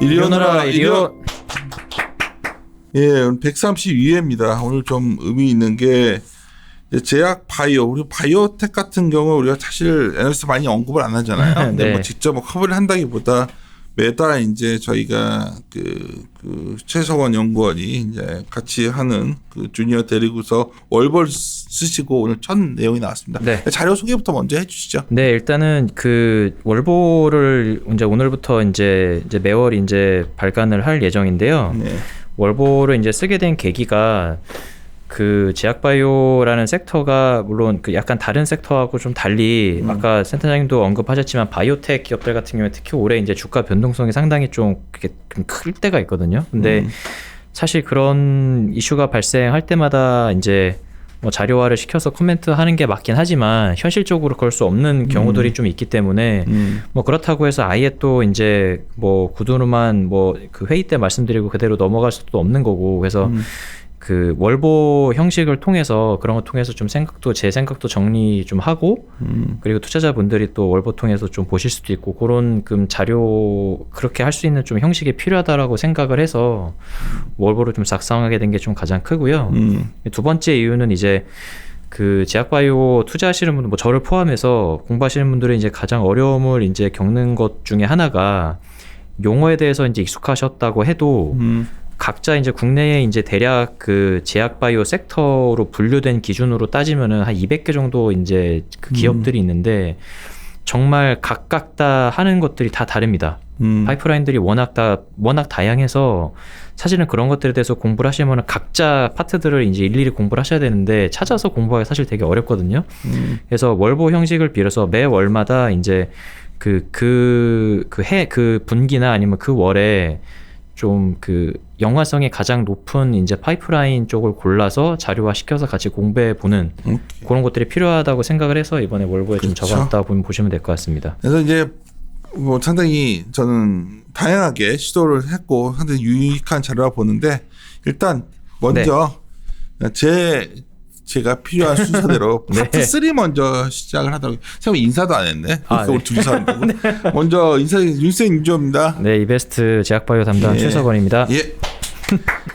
이리 오너라 이리 오. 예, 132회입니다. 오늘 좀 의미 있는 게 제약 바이오, 우리 바이오텍 같은 경우 우리가 사실 애널리스트 많이 언급을 안 하잖아요. 근데 네. 뭐 직접 뭐 커버를 한다기보다 매달 이제 저희가 그 최서원 연구원이 이제 같이 하는 그 주니어 데리고서 월벌 쓰시고 오늘 첫 내용이 나왔습니다. 네. 자료 소개부터 먼저 해주시죠. 네, 일단은 그 월보를 이제 오늘부터 이제 매월 이제 발간을 할 예정인데요. 네. 월보를 이제 쓰게 된 계기가 그 제약바이오라는 sek터가 물론 그 약간 다른 섹터하고 좀 달리 아까 센터장님도 언급하셨지만 바이오텍 기업들 같은 경우에 특히 올해 이제 주가 변동성이 상당히 좀 클 때가 있거든요. 근데 사실 그런 이슈가 발생할 때마다 이제 뭐 자료화를 시켜서 코멘트하는 게 맞긴 하지만 현실적으로 그럴 수 없는 경우들이 좀 있기 때문에 뭐 그렇다고 해서 아예 또 이제 뭐 구두로만 뭐 그 회의 때 말씀드리고 그대로 넘어갈 수도 없는 거고 그래서 그 월보 형식을 통해서 그런 거 통해서 좀 제 생각도 정리 좀 하고 그리고 투자자분들이 또 월보 통해서 좀 보실 수도 있고 그런 자료 그렇게 할 수 있는 좀 형식이 필요하다라고 생각을 해서 월보를 좀 작성하게 된 게 좀 가장 크고요. 두 번째 이유는 이제 그 제약바이오 투자하시는 분들 뭐 저를 포함해서 공부하시는 분들이 이제 가장 어려움을 이제 겪는 것 중에 하나가 용어에 대해서 이제 익숙하셨다고 해도 각자 이제 국내에 이제 대략 그 제약바이오 섹터로 분류된 기준으로 따지면은 한 200개 정도 이제 그 기업들이 있는데 정말 각각 다 하는 것들이 다 다릅니다. 파이프라인들이 워낙 다양해서 사실은 그런 것들에 대해서 공부를 하시면은 각자 파트들을 이제 일일이 공부를 하셔야 되는데 찾아서 공부하기 사실 되게 어렵거든요. 그래서 월보 형식을 빌어서 매 월마다 이제 그 분기나 아니면 그 월에 좀 그 연관성이 가장 높은 이제 파이프라인 쪽을 골라서 자료화 시켜서 같이 공부해 보는 그런 것들이 필요하다고 생각을 해서 이번에 월보에 좀 그렇죠. 적어놨다 보시면 될 것 같습니다. 그래서 이제 뭐 상당히 저는 다양하게 시도를 했고 상당히 유익한 자료라 보는데 일단 먼저 제가 필요한 순서대로 파트 3 먼저 시작을 하도록 생각하면 인사도 안 했네. 그러니까 우리 둘이서 한다고. 먼저 인사 윤쌤 유조입니다. 네, 이베스트 제약바이오 담당 최서건입니다.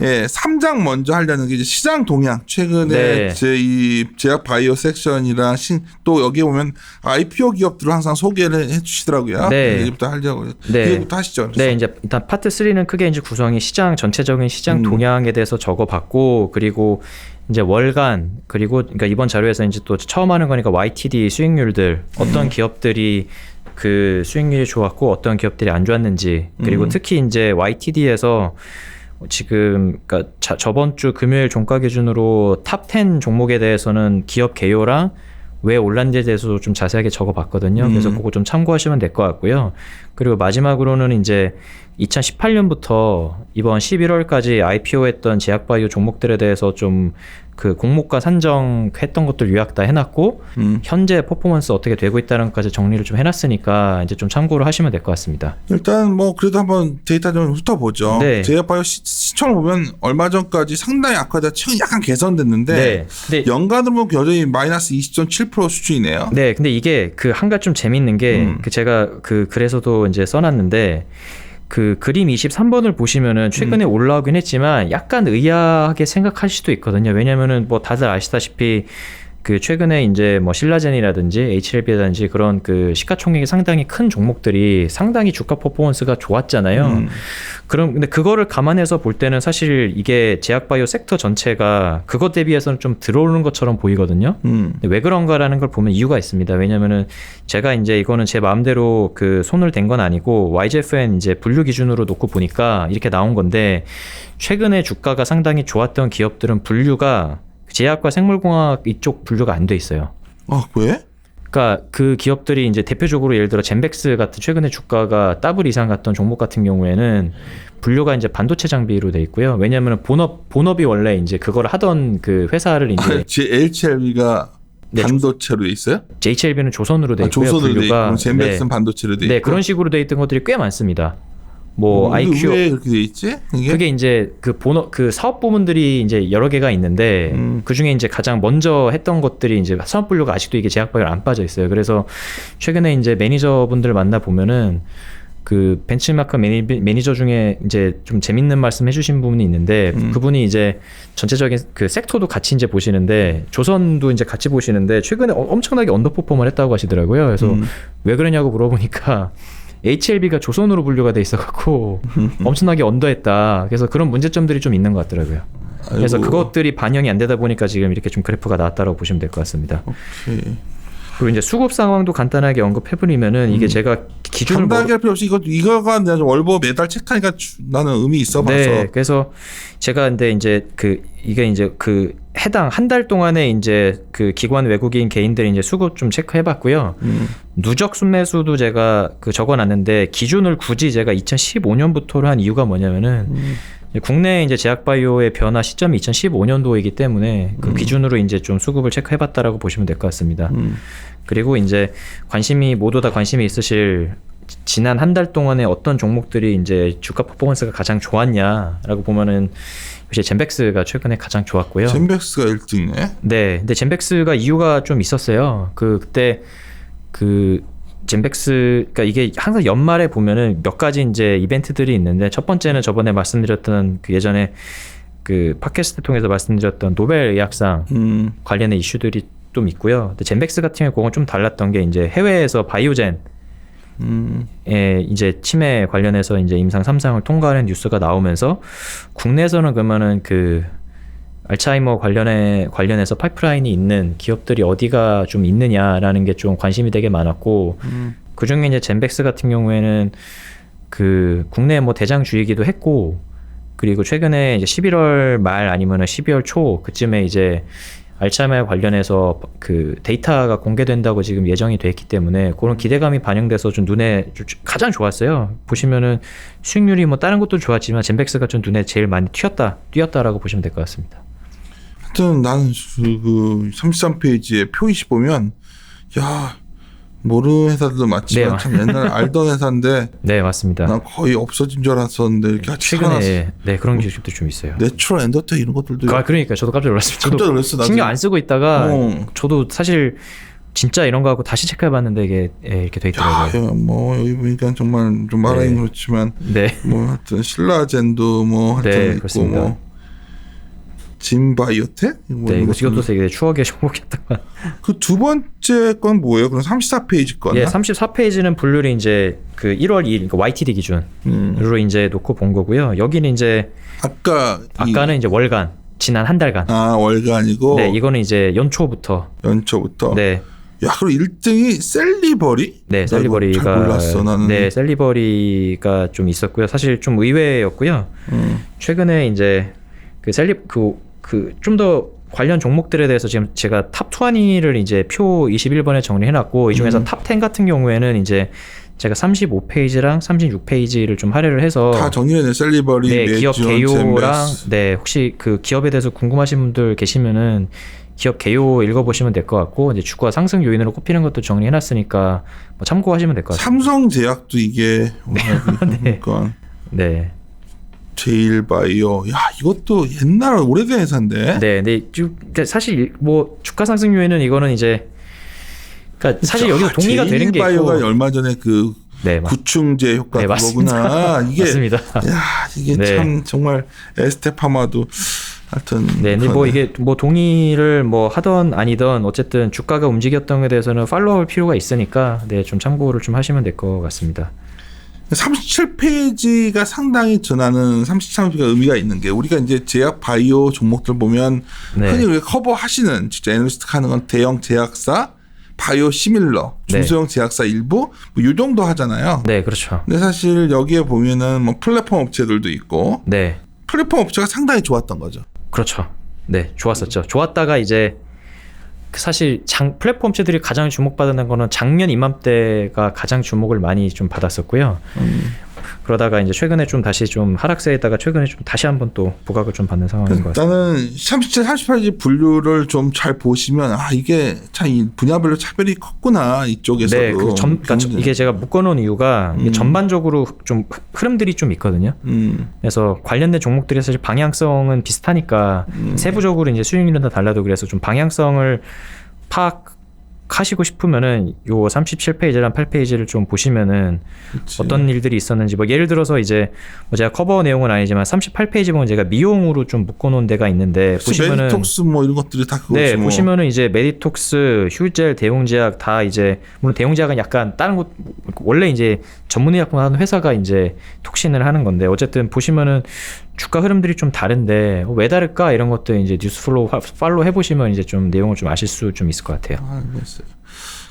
예, 3장 먼저 하려는 게 이제 시장 동향. 최근에 이 제약 바이오 섹션이랑 또 여기 보면 IPO 기업들을 항상 소개를 해주시더라고요. 네. 이제부터 하려고. 네. 이제부터 하시죠. 그래서. 네, 이제 일단 파트 3는 크게 이제 구성이 전체적인 시장 동향에 대해서 적어봤고 그리고 이제 월간 그러니까 이번 자료에서 이제 또 처음 하는 거니까 YTD 수익률들 어떤 기업들이 그 수익률이 좋았고 어떤 기업들이 안 좋았는지 그리고 특히 이제 YTD에서 지금 그러니까 저번 주 금요일 종가 기준으로 탑 10 종목에 대해서는 기업 개요랑 왜 올랐는지에 대해서 좀 자세하게 적어봤거든요. 그래서 그거 좀 참고하시면 될 것 같고요. 그리고 마지막으로는 이제 2018년부터 이번 11월까지 IPO했던 제약바이오 종목들에 대해서 좀 그 공모가 산정했던 것들 요약 다 해놨고 현재 퍼포먼스 어떻게 되고 있다는 것까지 정리를 좀 해놨으니까 이제 좀 참고를 하시면 될 것 같습니다. 일단 뭐 그래도 한번 데이터 좀 훑어보죠. 네. 제약바이오 시청을 보면 얼마 전까지 상당히 악화되다 최근 약간 개선됐는데 근데 연간으로 보면 여전히 마이너스 20.7% 수준이네요. 네, 근데 이게 그 한 가지 좀 재밌는 게 그 제가 그 글에서도 이제 써놨는데 그 그림 23번을 보시면은 최근에 올라오긴 했지만 약간 의아하게 생각할 수도 있거든요. 왜냐면은 뭐 다들 아시다시피 그 최근에 이제 뭐 신라젠이라든지 HLB라든지 그런 그 시가총액이 상당히 큰 종목들이 상당히 주가 퍼포먼스가 좋았잖아요. 근데 그거를 감안해서 볼 때는 사실 이게 제약바이오 섹터 전체가 그것 대비해서는 좀 들어오는 것처럼 보이거든요. 근데 왜 그런가라는 걸 보면 이유가 있습니다. 왜냐면은 제가 이제 이거는 제 마음대로 그 손을 댄 건 아니고 YGFN 이제 분류 기준으로 놓고 보니까 이렇게 나온 건데 최근에 주가가 상당히 좋았던 기업들은 분류가 제약과 생물공학 이쪽 분류가 안 돼 있어요. 왜? 그러니까 그 기업들이 이제 대표적으로 예를 들어 젠백스 같은 최근에 주가가 더블 이상 갔던 종목 같은 경우에는 분류가 이제 반도체 장비로 돼 있고요. 왜냐하면 본업이 원래 이제 그걸 하던 그 회사를 이제 HLB가 반도체로 돼 있어요? HLB는 조선으로 돼 있고요. 조선으로 돼 분류가. 있고 젠백스는 반도체로 돼 있고. 네, 그런 식으로 돼 있던 것들이 꽤 많습니다. 뭐 IQ 왜 그렇게 돼 있지? 그게 이제 그 사업 부문들이 이제 여러 개가 있는데 그 중에 이제 가장 먼저 했던 것들이 이제 사업 분류가 아직도 이게 제약바이오에 안 빠져 있어요. 그래서 최근에 이제 매니저분들 만나 보면은 그 벤치마크 매니저 중에 이제 좀 재밌는 말씀 해주신 부분이 있는데 그분이 이제 전체적인 그 섹터도 같이 이제 보시는데 조선도 이제 같이 보시는데 최근에 엄청나게 언더퍼폼을 했다고 하시더라고요. 그래서 왜 그러냐고 물어보니까 HLB가 조선으로 분류가 돼 있어갖고 엄청나게 언더했다. 그래서 그런 문제점들이 좀 있는 것 같더라고요. 그래서 아이고. 그것들이 반영이 안 되다 보니까 지금 이렇게 좀 그래프가 나왔다고 보시면 될 것 같습니다. 오케이. 그리고 이제 수급 상황도 간단하게 언급해버리면은 이게 제가 기준을 간단하게 할 필요 없이 이거가 내가 월버 매달 체크하니까 나는 의미 있어봐서. 네, 그래서 제가 근데 이제 이게 이제 해당 한 달 동안에 이제 그 기관 외국인 개인들이 이제 수급 좀 체크해봤고요. 누적 순매수도 제가 적어놨는데 기준을 굳이 제가 2015년부터로 한 이유가 뭐냐면은 국내 이제 제약바이오의 변화 시점이 2015년도이기 때문에 그 기준으로 이제 좀 수급을 체크해봤다라고 보시면 될 것 같습니다. 그리고 이제 모두 다 관심이 있으실 지난 한 달 동안에 어떤 종목들이 이제 주가 퍼포먼스가 가장 좋았냐라고 보면은 역시 젠백스가 최근에 가장 좋았고요. 젠백스가 1등이네. 네, 근데 젠백스가 이유가 좀 있었어요. 그때 젠백스, 그러니까 이게 항상 연말에 보면은 몇 가지 이제 이벤트들이 있는데 첫 번째는 저번에 말씀드렸던 예전에 팟캐스트 통해서 말씀드렸던 노벨 의학상 관련의 이슈들이 좀 있고요. 근데 젠백스 같은 경우에 그건 좀 달랐던 게 이제 해외에서 바이오젠 이제 치매 관련해서 이제 임상 3상을 통과하는 뉴스가 나오면서 국내에서는 그러면은 알츠하이머 관련해서 파이프라인이 있는 기업들이 어디가 좀 있느냐라는 게 좀 관심이 되게 많았고 그 중에 이제 젠백스 같은 경우에는 국내 뭐 대장주이기도 했고 그리고 최근에 이제 11월 말 아니면은 12월 초 그쯤에 이제 알츠하이머 관련해서 데이터가 공개된다고 지금 예정이 돼 있기 때문에 그런 기대감이 반영돼서 좀 눈에 가장 좋았어요. 보시면은 수익률이 뭐 다른 것도 좋았지만 젠백스가 좀 눈에 제일 많이 뛰었다라고 보시면 될 것 같습니다. 하여튼 나는 33페이지에 표이시 보면 야 모르는 회사들도 많지만 네, 참 옛날에 알던 회사인데 네, 맞습니다. 난 거의 없어진 줄 알았었는데 이렇게 같이 최근에 그런 기술도 좀 있어요. 내추럴 엔더텍 이런 것들도 그러니까 저도 깜짝 놀랐습니다. 깜짝 놀랐어. 나중에. 신경 안 쓰고 있다가 저도 사실 진짜 이런 거 하고 다시 체크해봤는데 이게 이렇게 돼 있더라고요. 뭐 여기 보니까 정말 좀 말하긴 그렇지만 뭐 하여튼 신라젠도 뭐 하여튼 있고 그렇습니다. 뭐 진바이오텍? 이것도 되게 추억의 종목이었던. 그 두 번째 건 뭐예요? 그럼 34페이지 거나? 34페이지는 분류를 이제 1월 2일, 그러니까 YTD 기준으로 이제 놓고 본 거고요. 여기는 이제 아까는 이제 월간, 지난 한 달간. 월간이고. 네, 이거는 이제 연초부터. 네. 야, 그럼 1등이 셀리버리? 네, 셀리버리가 잘 몰랐어, 나는. 네, 셀리버리가 좀 있었고요. 사실 좀 의외였고요. 최근에 이제 좀 더 관련 종목들에 대해서 지금 제가 탑 20를 이제 표 21번에 정리해 놨고 이 중에서 탑 10 같은 경우에는 이제 제가 35페이지랑 36페이지를 좀 할애를 해서 다 정리해내. 셀리버리, 네, 기업 개요랑 젠백스. 혹시 그 기업에 대해서 궁금하신 분들 계시면은 기업 개요 읽어보시면 될 것 같고 이제 주가 상승 요인으로 꼽히는 것도 정리해 놨으니까 뭐 참고하시면 될 것 같습니다. 삼성제약도 이게 그러니까 네. 제일바이오. 야, 이것도 옛날 오래된 회사인데. 네, 그러니까 사실 뭐 주가 상승 요인은 이거는 이제 그러니까 사실 여기서 동의가 되는 게 있고. 제일바이오가 얼마 전에 구충제 효과 그거구나. 이게 맞습니다. 야, 이게 참 정말 에스테파마도 하여튼. 네, 근데 뭐 이게 뭐 동의를 뭐 하던 아니던 어쨌든 주가가 움직였던 것에 대해서는 팔로우할 필요가 있으니까 좀 참고를 좀 하시면 될 것 같습니다. 37페이지가 상당히 저는 37페이지가 의미가 있는 게 우리가 이제 제약 바이오 종목들 보면 흔히 우리가 커버하시는 진짜 애널리스트 하는 건 대형 제약사, 바이오 시밀러, 중소형 제약사 일부 뭐 이 정도 하잖아요. 네, 그렇죠. 근데 사실 여기에 보면은 뭐 플랫폼 업체들도 있고 플랫폼 업체가 상당히 좋았던 거죠. 그렇죠. 네, 좋았었죠. 좋았다가 이제 사실 플랫폼 업체들이 가장 주목받는 거는 작년 이맘때가 가장 주목을 많이 좀 받았었고요. 그러다가 이제 최근에 좀 다시 좀 하락세에다가 최근에 좀 다시 한번 또 부각을 좀 받는 상황인 것 같습니다. 나는 37, 38지 분류를 좀 잘 보시면 이게 참 이 분야별로 차별이 컸구나 이쪽에서도. 네, 그러니까 이게 제가 묶어놓은 이유가 이게 전반적으로 좀 흐름들이 좀 있거든요. 그래서 관련된 종목들이 사실 방향성은 비슷하니까 세부적으로 이제 수익률은 다 달라도 그래서 좀 방향성을 하시고 싶으면은 요 37페이지랑 8페이지를 좀 보시면은 그치. 어떤 일들이 있었는지 뭐 예를 들어서 이제 뭐 제가 커버 내용은 아니지만 38페이지 보면 제가 미용으로 좀 묶어놓은 데가 있는데 보시면은 메디톡스 뭐 이런 것들이 다 그거지. 네 뭐. 보시면은 이제 메디톡스, 휴젤, 대용제약 다 이제 물론 대용제약은 약간 다른 곳 원래 이제 전문의약품 하는 회사가 이제 톡신을 하는 건데 어쨌든 보시면은 주가 흐름들이 좀 다른데 왜 다를까 이런 것들 이제 뉴스플로우 팔로우 해보시면 이제 좀 내용을 좀 아실 수 좀 있을 것 같아요. 알겠어요.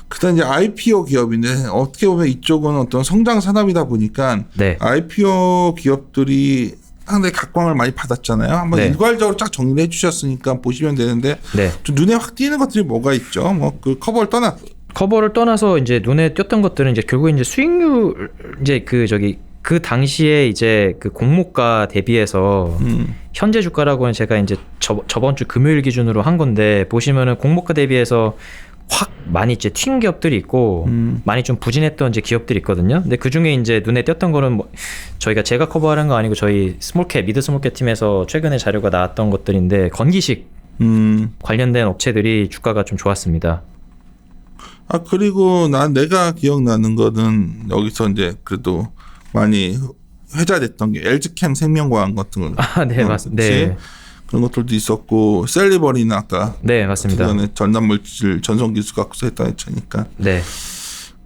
그다음 이제 IPO 기업인데 어떻게 보면 이쪽은 어떤 성장 산업이다 보니까 네. IPO 기업들이 상당히 각광을 많이 받았잖아요. 한번 네. 일괄적으로 쫙 정리를 해주셨으니까 보시면 되는데 네. 좀 눈에 확 띄는 것들이 뭐가 있죠? 뭐 그 커버를 커버를 떠나서 이제 눈에 띄었던 것들은 이제 결국 이제 수익률 이제 그 당시에 이제 그 공모가 대비해서 현재 주가라고는 제가 이제 저번 주 금요일 기준으로 한 건데 보시면은 공모가 대비해서 확 많이 이제 튄 기업들이 있고 많이 좀 부진했던 이제 기업들이 있거든요. 근데 그 중에 이제 눈에 띄었던 거는 뭐 제가 커버하는 거 아니고 저희 스몰캡 미드 스몰캡 팀에서 최근에 자료가 나왔던 것들인데 건기식 관련된 업체들이 주가가 좀 좋았습니다. 아 그리고 내가 기억나는 거는 여기서 이제 그래도 많이 회자됐던 게 LG캠 생명과학 같은 거. 아, 네, 맞습니다. 네. 그런 것들도 있었고 셀리버리는 아까 네, 맞습니다. 그전에 전담물질 전송기술 갖고서 했던 회차니까. 네.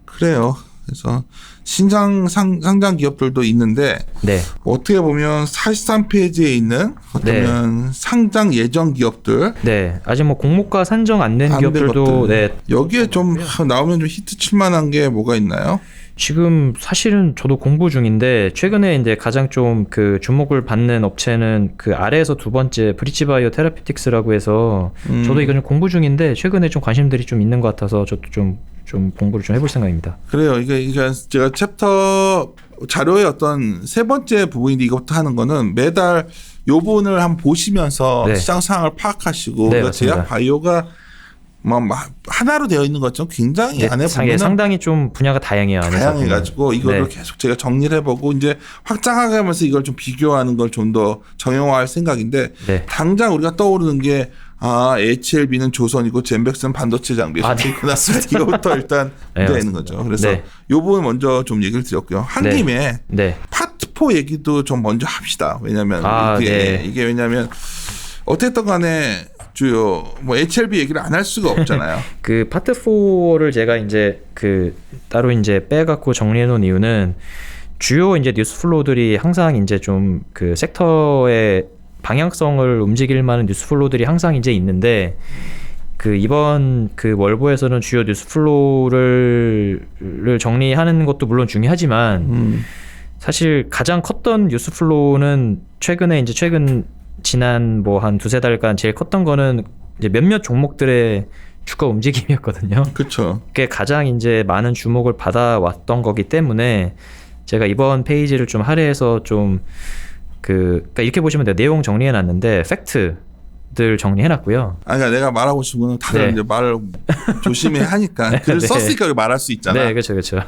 그래요. 그래서 신장 상장 기업들도 있는데 네. 어떻게 보면 43페이지에 있는 어쩌면 상장 예정 기업들 네. 아직 뭐 공모가 산정 안 된 기업들도 네. 여기에 좀 나오면 좀 히트 칠 만한 게 뭐가 있나요? 지금 사실은 저도 공부 중인데 최근에 이제 가장 좀 그 주목을 받는 업체는 그 아래에서 두 번째 브리지바이오 테라피틱스라고 해서 저도 이거 좀 공부 중인데 최근에 좀 관심들이 좀 있는 것 같아서 저도 좀 공부를 좀 해볼 생각입니다. 그래요. 이게 제가 챕터 자료의 어떤 세 번째 부분인데 이것부터 하는 거는 매달 요분을 한번 보시면서 네. 시장 상황을 파악하시고 네, 그러니까 제약 바이오가 뭐 하나로 되어 있는 것처럼 굉장히 네, 안에 보면 상당히 좀 분야가 다양해요. 안에서 다양해가지고 이거를 네. 계속 제가 정리를 해보고 이제 확장하면서 이걸 좀 비교하는 걸 좀 더 정형화할 생각인데 네. 당장 우리가 떠오르는 게 HLB는 조선이고 젠백스는 반도체 장비에 있구나. 이거부터 일단 네, 되는 거죠. 그래서 네. 이 부분 먼저 좀 얘기를 드렸고요. 한 네. 김에 네. 파트 4 얘기도 좀 먼저 합시다. 왜냐하면 네. 이게 왜냐하면 어쨌든 간에 주요 뭐 HLB 얘기를 안 할 수가 없잖아요. 그 파트 4를 제가 이제 그 따로 이제 빼갖고 정리해 놓은 이유는 주요 이제 뉴스 플로우들이 항상 이제 좀 그 섹터의 방향성을 움직일 만한 뉴스 플로우들이 항상 이제 있는데 그 이번 그 월보에서는 주요 뉴스 플로우를 정리하는 것도 물론 중요하지만 사실 가장 컸던 뉴스 플로우는 최근 지난 뭐 한 두세 달간 제일 컸던 거는 이제 몇몇 종목들의 주가 움직임이었거든요. 그렇죠. 그게 가장 이제 많은 주목을 받아왔던 거기 때문에 제가 이번 페이지를 좀 할애해서 좀 그러니까 이렇게 보시면 돼요. 내용 정리해놨는데 팩트들 정리해놨고요. 그러니까 내가 말하고 싶은 건 다들 네. 이제 말을 조심히 하니까 글을 네. 썼으니까 말할 수 있잖아. 네, 그렇죠.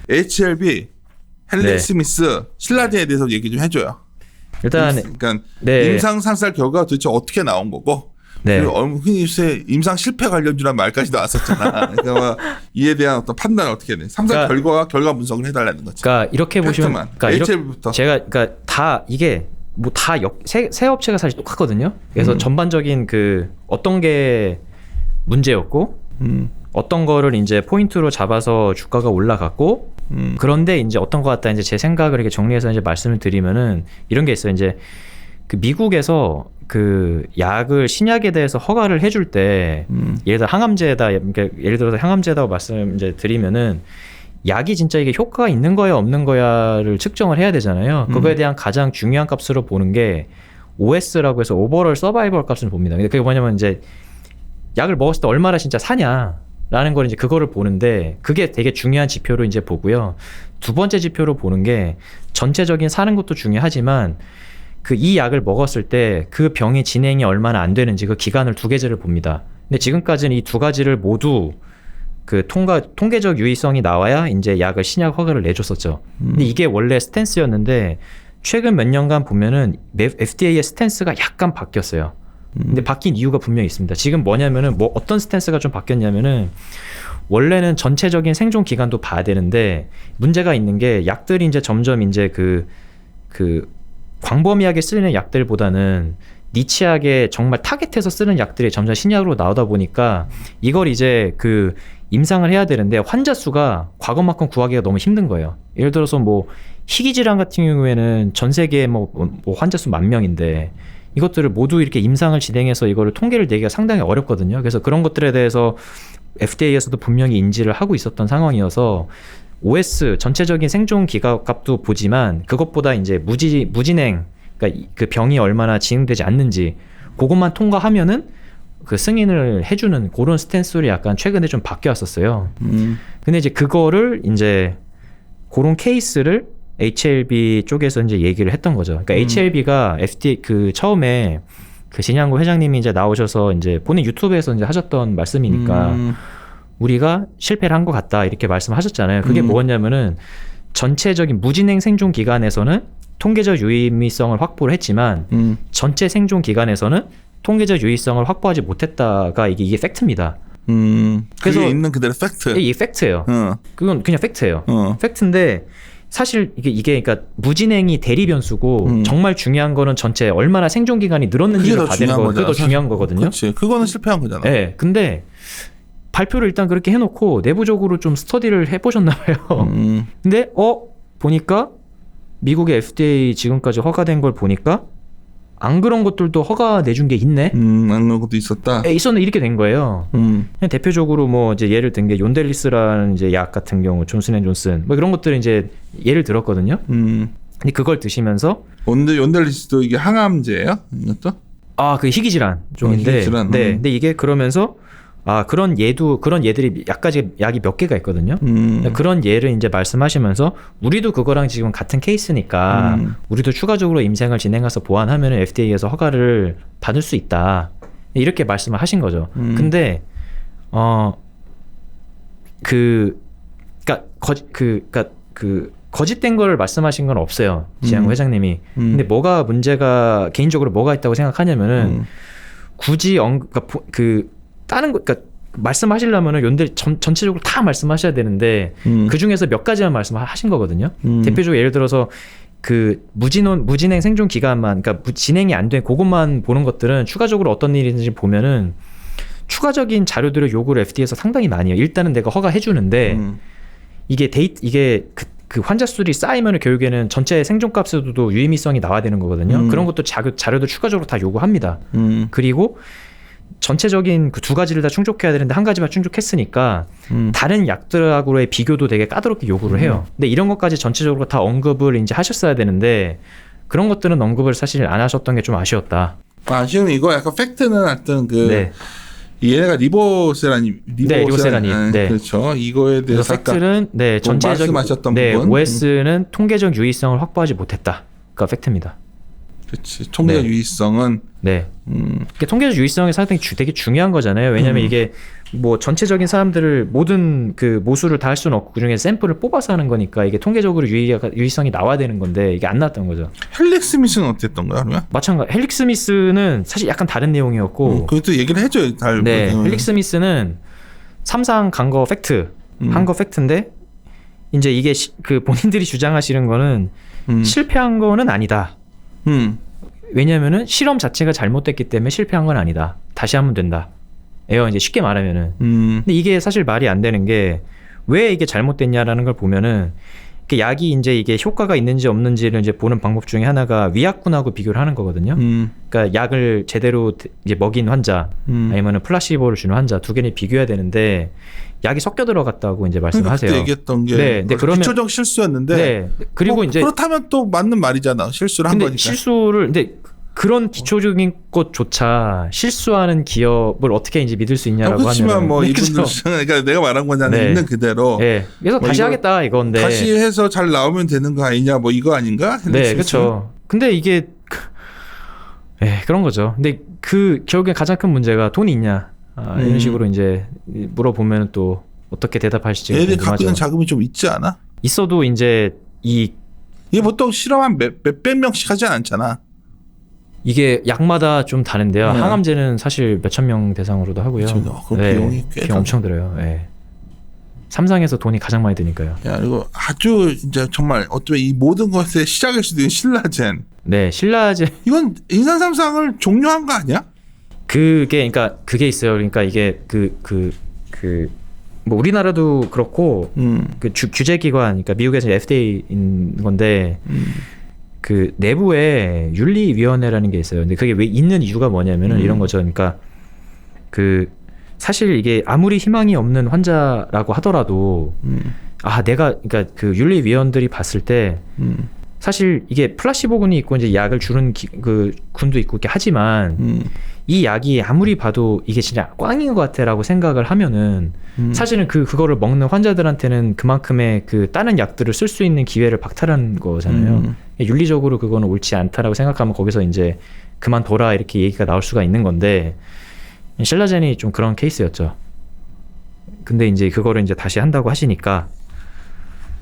HLB, 헨리 네. 스미스, 신라제에 대해서 얘기 좀 해줘요. 일단 그러니까 네. 임상 상살 결과가 도대체 어떻게 나온 거고 네. 그리고 흔히 요새 임상 실패 관련주란 말까지 나왔었잖아. 그러니까 이에 대한 어떤 판단을 어떻게 해? 상살 결과 분석을 해달라는 거지. 그러니까 이렇게 보시면 팩트만. 그러니까 HLB부터. 제가 그러니까 다 이게 뭐 다 세 업체가 사실 똑같거든요. 그래서 전반적인 그 어떤 게 문제였고 어떤 거를 이제 포인트로 잡아서 주가가 올라갔고 그런데 이제 어떤 거 같다 이제 제 생각을 이렇게 정리해서 이제 말씀을 드리면은 이런 게 있어요. 이제 그 미국에서 그 약을 신약에 대해서 허가를 해줄 때 예를 들어 항암제에다 그러니까 예를 들어서 항암제다고 말씀 이제 드리면은 약이 진짜 이게 효과가 있는 거야 없는 거야를 측정을 해야 되잖아요. 그거에 대한 가장 중요한 값으로 보는 게 OS라고 해서 오버롤 서바이벌 값을 봅니다. 근데 그게 뭐냐면 이제 약을 먹었을 때 얼마나 진짜 사냐라는 걸 이제 그거를 보는데 그게 되게 중요한 지표로 이제 보고요. 두 번째 지표로 보는 게 전체적인 사는 것도 중요하지만 그 이 약을 먹었을 때 그 병의 진행이 얼마나 안 되는지 그 기간을 두 개제를 봅니다. 근데 지금까지는 이 두 가지를 모두 그 통계적 유의성이 나와야 이제 약을 신약 허가를 내줬었죠. 근데 이게 원래 스탠스였는데 최근 몇 년간 보면은 FDA의 스탠스가 약간 바뀌었어요. 근데 바뀐 이유가 분명히 있습니다. 지금 뭐냐면은 뭐 어떤 스탠스가 좀 바뀌었냐면은 원래는 전체적인 생존 기간도 봐야 되는데 문제가 있는 게 약들이 이제 점점 이제 그 광범위하게 쓰는 약들보다는 니치하게 정말 타겟해서 쓰는 약들이 점점 신약으로 나오다 보니까 이걸 이제 그 임상을 해야 되는데 환자 수가 과거만큼 구하기가 너무 힘든 거예요. 예를 들어서 뭐 희귀질환 같은 경우에는 전 세계에 뭐 환자 수 10,000명인데 이것들을 모두 이렇게 임상을 진행해서 이거를 통계를 내기가 상당히 어렵거든요. 그래서 그런 것들에 대해서 FDA에서도 분명히 인지를 하고 있었던 상황이어서 OS 전체적인 생존 기간값도 보지만 그것보다 이제 무진행 그러니까 그 병이 얼마나 진행되지 않는지 그것만 통과하면은 그 승인을 해주는 그런 스탠스로 약간 최근에 좀 바뀌었었어요. 근데 이제 그거를 이제 그런 케이스를 HLB 쪽에서 이제 얘기를 했던 거죠. 그러니까 HLB가 FDA 그 처음에 그 진양구 회장님이 이제 나오셔서 이제 본인 유튜브에서 이제 하셨던 말씀이니까 우리가 실패를 한 것 같다 이렇게 말씀하셨잖아요. 그게 뭐였냐면은 전체적인 무진행 생존 기간에서는 통계적 유의미성을 확보를 했지만 전체 생존 기간에서는 통계적 유의성을 확보하지 못했다가 이게 팩트입니다. 그래서 그게 있는 그대로 팩트. 이게 팩트예요. 그건 그냥 팩트예요. 팩트인데 사실 이게 그러니까 무진행이 대리 변수고 정말 중요한 거는 전체 얼마나 생존 기간이 늘었는지를 봐야 되는 거. 그게 더 중요한 거거든요. 그렇지. 그거는 실패한 거잖아. 네. 근데 발표를 일단 그렇게 해놓고 내부적으로 좀 스터디를 해보셨나 봐요. 근데 보니까 미국의 FDA 지금까지 허가된 걸 보니까 안 그런 것들도 허가 내준 게 있네. 안 그런 것도 있었다. 있었네 이렇게 된 거예요. 그냥 대표적으로 뭐 이제 예를 든 게 욘델리스라는 이제 약 같은 경우 존슨앤존슨 뭐 이런 것들을 이제 예를 들었거든요. 근데 그걸 드시면서 욘델리스도 이게 항암제예요? 이것도? 그 희귀질환 종인데. 희귀질환. 네. 근데 이게 그러면서 그런 예들이 약이 몇 개가 있거든요. 그런 예를 이제 말씀하시면서 우리도 그거랑 지금 같은 케이스니까 우리도 추가적으로 임상을 진행해서 보완하면 FDA에서 허가를 받을 수 있다. 이렇게 말씀을 하신 거죠. 근데 거짓된 걸 말씀하신 건 없어요. 지양구 회장님이. 근데 개인적으로 뭐가 있다고 생각하냐면은 굳이 다른 거, 그러니까 말씀하시려면은 전체적으로 다 말씀하셔야 되는데 그 중에서 몇 가지만 말씀하신 거거든요. 대표적으로 예를 들어서 그 무진행 생존 기간만, 그러니까 진행이 안 된 그것만 보는 것들은 추가적으로 어떤 일이 있는지 보면은 추가적인 자료들을 요구를 FDA에서 상당히 많이 해요. 일단은 내가 허가해 주는데 이게 그 환자 수들이 쌓이면 결국에는 전체 생존값에도 유의미성이 나와야 되는 거거든요. 그런 것도 자료도 추가적으로 다 요구합니다. 그리고 전체적인 그 두 가지를 다 충족해야 되는데 한 가지만 충족했으니까 다른 약들하고의 비교도 되게 까다롭게 요구를 해요. 근데 이런 것까지 전체적으로 다 언급을 이제 하셨어야 되는데 그런 것들은 언급을 사실 안 하셨던 게 좀 아쉬웠다. 아쉬운 이거 약간 팩트는 하여튼 얘네가 리보세라님. 네, 리보세라님. 네. 그렇죠. 이거에 대해서 팩트는 전체적인 말씀하셨던 부분. OS는 통계적 유의성을 확보하지 못했다가 팩트입니다. 그렇지. 통계적 유의성은 통계적 유의성이 상당히 되게 중요한 거잖아요. 왜냐하면 이게 뭐 전체적인 사람들을 모든 그 모수를 다 할 수는 없고 그중에 샘플을 뽑아서 하는 거니까 이게 통계적으로 유의성이 나와야 되는 건데 이게 안 나왔던 거죠. 헬릭 스미스는 어땠던 거야, 그러면? 마찬가지. 헬릭 스미스는 사실 약간 다른 내용이었고. 그것도 얘기를 해줘요. 네, 헬릭 스미스는 3상 간 거 팩트, 한 거 팩트인데 이제 이게 그 본인들이 주장하시는 거는 실패한 거는 아니다. 왜냐면은 실험 자체가 잘못됐기 때문에 실패한 건 아니다. 다시 하면 된다. 이제 쉽게 말하면은. 근데 이게 사실 말이 안 되는 게 왜 이게 잘못됐냐라는 걸 보면은 약이 이제 이게 효과가 있는지 없는지를 이제 보는 방법 중에 하나가 위약군하고 비교를 하는 거거든요. 그러니까 약을 제대로 이제 먹인 환자 아니면은 플라시보를 주는 환자 두 개를 비교해야 되는데 약이 섞여 들어갔다고 이제 말씀하세요. 그때 얘기했던 게 그러면 기초적 실수였는데. 네. 그리고 이제 그렇다면 또 맞는 말이잖아. 실수를 한 거니까. 근데 그런 기초적인 것조차 실수하는 기업을 어떻게 이제 믿을 수 있냐라고 하면. 그렇지만 뭐 이분들 그러니까 내가 말한 거냐는 있는 그대로. 네. 그래서 다시 하겠다 이건데. 다시 해서 잘 나오면 되는 거 아니냐 뭐 이거 아닌가? 네, 그렇죠. 근데 이게 그런 거죠. 근데 그 결국에 가장 큰 문제가 돈이 있냐 이런 식으로 이제 물어보면 또 어떻게 대답하실지 얘네들 갖고 있는 자금이 좀 있지 않아? 있어도 이제 이게 보통 실험 한 몇백 명씩 하지 않잖아. 이게 약마다 좀 다른데요. 네. 항암제는 사실 몇천 명 대상으로도 하고요. 그럼 비용이 꽤 비용 엄청 들어요. 네. 삼상에서 돈이 가장 많이 드니까요. 야, 그리고 아주 이제 정말 어쩌면 이 모든 것의 시작일 수도 있는 신라젠. 네, 신라제 이건 인산 삼상을 종료한 거 아니야? 그러니까 그게 있어요. 그러니까 이게 뭐 우리나라도 그렇고 그 규제기관, 그러니까 미국에서 FDA인 건데 그 내부에 윤리위원회라는 게 있어요. 근데 그게 왜 있는 이유가 뭐냐면은 이런 거죠. 그러니까 그 사실 이게 아무리 희망이 없는 환자라고 하더라도 내가 그러니까 그 윤리위원들이 봤을 때 사실 이게 플라시보군이 있고 이제 약을 주는 그 군도 있고 이렇게 하지만 이 약이 아무리 봐도 이게 진짜 꽝인 것 같아라고 생각을 하면은 사실은 그거를 먹는 환자들한테는 그만큼의 그 다른 약들을 쓸 수 있는 기회를 박탈한 거잖아요. 윤리적으로 그거는 옳지 않다라고 생각하면 거기서 이제 그만둬라 이렇게 얘기가 나올 수가 있는 건데 신라젠이 좀 그런 케이스였죠. 근데 이제 그거를 이제 다시 한다고 하시니까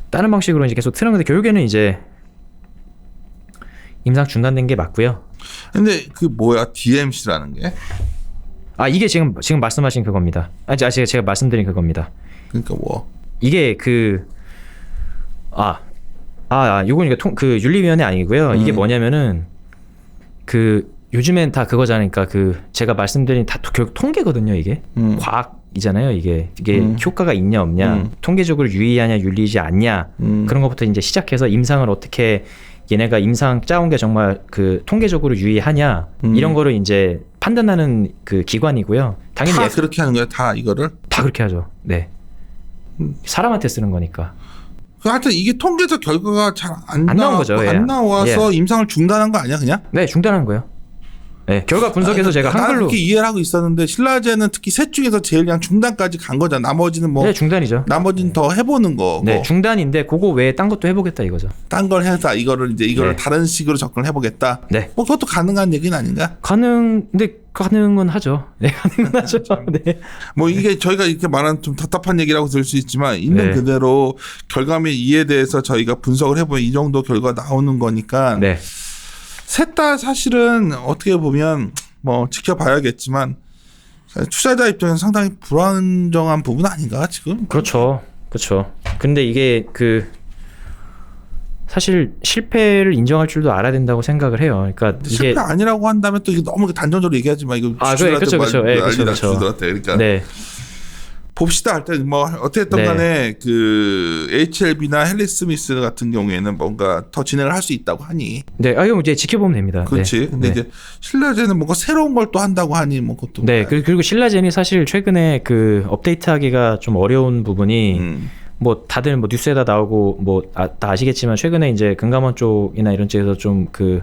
다른 방식으로 이제 계속 트는 건데 결국에는 이제 임상 중단된 게 맞고요. 근데 그 뭐야 DMC라는 게? 이게 지금 말씀하신 그겁니다. 제가 말씀드린 그겁니다. 그러니까 뭐 이게 요건 이게 그 윤리위원회 아니고요. 이게 뭐냐면은 그 요즘엔 다 그거잖아요. 그러니까 그 제가 말씀드린 다 결국 통계거든요. 이게 과학이잖아요. 이게 효과가 있냐 없냐, 통계적으로 유의하냐 유리하지 않냐 그런 것부터 이제 시작해서 임상을 어떻게 얘네가 임상 짜온 게 정말 그 통계적으로 유의하냐 이런 거를 이제 판단하는 그 기관이고요. 당연히 다 그렇게 하는 거야. 다 이거를 다 그렇게 하죠. 네. 사람한테 쓰는 거니까. 하여튼 이게 통계적 결과가 잘 안 나온 거죠. 안 나와서 임상을 중단한 거 아니야 그냥? 네, 중단한 거예요. 네, 결과 분석해서 제가 나는 한글로 그렇게 이해를 하고 있었는데 신라젠은 특히 셋 중에서 제일 그냥 중단까지 간 거잖아. 나머지는 뭐 네, 중단이죠. 나머지는 더 해보는 거고. 네, 중단인데 그거 외에 딴 것도 해보겠다 이거죠. 딴 걸 해서 이거를 네. 다른 식으로 접근을 해보겠다. 네. 뭐 그것도 가능한 얘기는 아닌가? 근데 가능은 하죠. 네, 가능은 하죠. 네. 뭐 이게 저희가 이렇게 말하는 좀 답답한 얘기라고 들을 수 있지만 있는 네. 그대로 결과물 이에 대해서 저희가 분석을 해보면 이 정도 결과 나오는 거니까 네. 셋 다 사실은 어떻게 보면 뭐 지켜봐야겠지만 투자자 입장에서 상당히 불안정한 부분 아닌가 지금? 그렇죠. 근데 이게 사실 실패를 인정할 줄도 알아야 된다고 생각을 해요. 그러니까 실패 이게 아니라고 한다면 또 이게 너무 단정적으로 얘기하지 마. 이거 그렇죠. 그러니까 네. 봅시다 할 때 뭐 어쨌든 네. 간에 그 HLB나 헬리 스미스 같은 경우에는 뭔가 더 진행을 할 수 있다고 하니. 네, 이거 이제 지켜보면 됩니다. 그렇지. 네. 근데 네. 이제 신라젠은 뭔가 새로운 걸 또 한다고 하니 뭐 그것도. 네, 그리고 신라젠이 사실 최근에 그 업데이트하기가 좀 어려운 부분이 뭐 다들 뭐 뉴스에다 나오고 뭐 다 아시겠지만 최근에 이제 금감원 쪽이나 이런 쪽에서 좀 그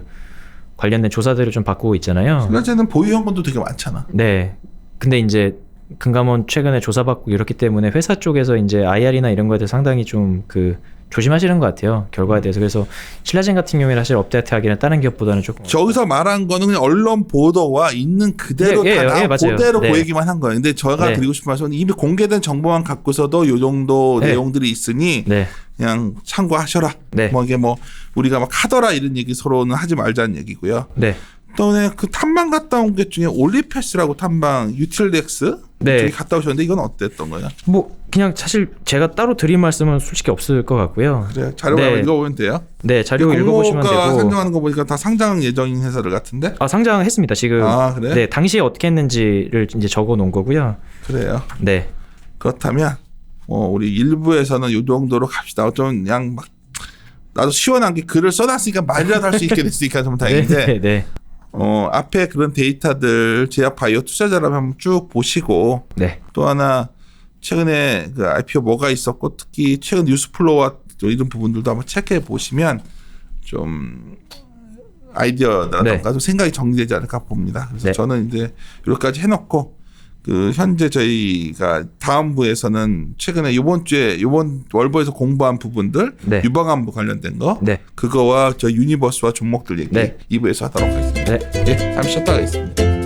관련된 조사들을 좀 받고 있잖아요. 신라젠은 보유 현금도 되게 많잖아. 네. 근데 이제 금감원 최근에 조사받고 이렇기 때문에 회사 쪽에서 이제 IR이나 이런 거에 대해서 상당히 좀 조심하시는 것 같아요. 결과에 대해서. 그래서 신라젠 같은 경우에는 사실 업데이트하기는 다른 기업보다는 조금 저기서 말한 거는 그냥 언론 보도와 있는 그대로 네, 다 맞아요. 그대로 네. 보이기만 한 거예요. 근데 제가 네. 드리고 싶은 말씀은 이미 공개된 정보만 갖고서도 이 정도 네. 내용들이 있으니 네. 그냥 참고하셔라. 네. 뭐 이게 뭐 우리가 막 하더라 이런 얘기 서로는 하지 말자는 얘기고요. 네. 또 그 탐방 갔다 온 게 중에 올리패스라고 탐방 유틸렉스 네. 저기 갔다 오셨는데 이건 어땠던 거예요? 뭐 그냥 사실 제가 따로 드릴 말씀은 솔직히 없을 것 같고요. 그래 자료 네. 읽어보면 돼요. 네, 자료 읽어보시면 공모가 되고. 산정하는 거 보니까 다 상장 예정인 회사들 같은데? 상장했습니다. 지금. 그래? 네, 당시에 어떻게 했는지를 이제 적어 놓은 거고요. 그래요. 네. 그렇다면 우리 일부에서는 이 정도로 갑시다. 좀 그냥 막 나도 시원한 게 글을 써놨으니까 말이라도 할 수 있게 됐으니까 좀 다행인데 네. 앞에 그런 데이터들 제약바이오 투자자라면 한번 쭉 보시고 네. 또 하나 최근에 그 IPO 뭐가 있었고 특히 최근 뉴스플로우와 이런 부분들도 한번 체크해 보시면 좀 아이디어라든가 좀 생각이 정리되지 않을까 봅니다. 그래서 저는 이제 여기까지 해놓고 현재 저희가 다음 부에서는 최근에 이번 월보에서 공부한 부분들 유방암부 관련된 거 그거와 저 유니버스와 종목들 얘기 2부에서 하도록 하겠습니다. 네. 잠시 쉬었다 가겠습니다.